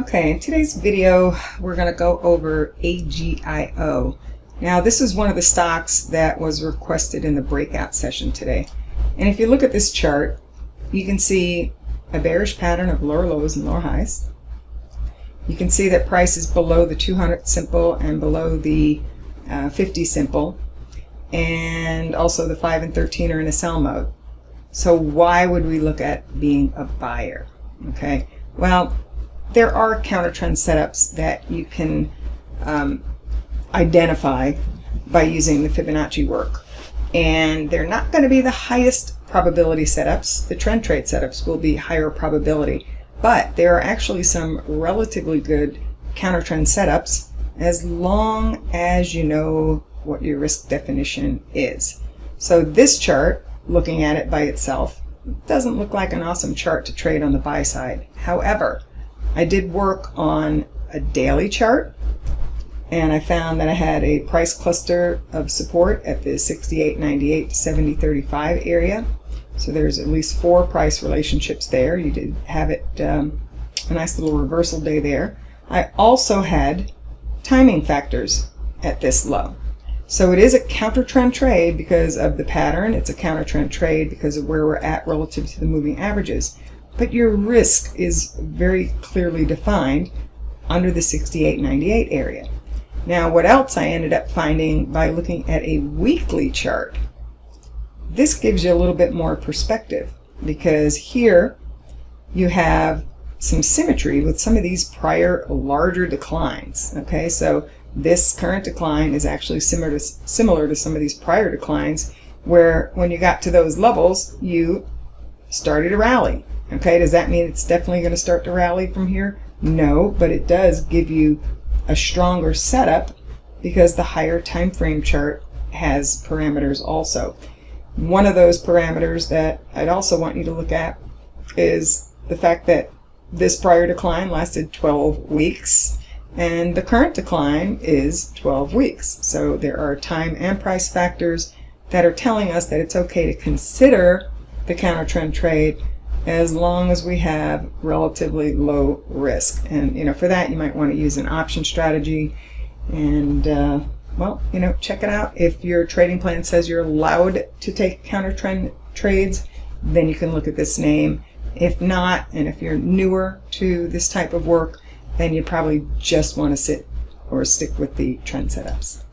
Okay, in today's video, we're going to go over AGIO. Now, this is one of the stocks that was requested in the breakout session today. And if you look at this chart, you can see a bearish pattern of lower lows and lower highs. You can see that price is below the 200 simple and below the 50 simple. And also the 5 and 13 are in a sell mode. So why would we look at being a buyer? Okay, well, there are counter trend setups that you can identify by using the Fibonacci work. And they're not going to be the highest probability setups. The trend trade setups will be higher probability. But there are actually some relatively good counter trend setups as long as you know what your risk definition is. So this chart, looking at it by itself, doesn't look like an awesome chart to trade on the buy side. However, I did work on a daily chart, and I found that I had a price cluster of support at the 68.98 to 70.35 area. So there's at least 4 price relationships there. You did have it a nice little reversal day there. I also had timing factors at this low. So it is a counter trend trade because of the pattern. It's a counter trend trade because of where we're at relative to the moving averages. But your risk is very clearly defined under the 68.98 area. Now, what else I ended up finding by looking at a weekly chart, this gives you a little bit more perspective, because here you have some symmetry with some of these prior larger declines. Okay, so this current decline is actually similar to some of these prior declines, where when you got to those levels, you started a rally. Okay, does that mean it's definitely going to start to rally from here? No, but it does give you a stronger setup because the higher time frame chart has parameters also. One of those parameters that I'd also want you to look at is the fact that this prior decline lasted 12 weeks and the current decline is 12 weeks. So there are time and price factors that are telling us that it's okay to consider the counter trend trade as long as we have relatively low risk. And for that you might want to use an option strategy, and well, check it out. If your trading plan says you're allowed to take counter trend trades, then you can look at this name. If not, and if you're newer to this type of work, then you probably just want to sit or stick with the trend setups.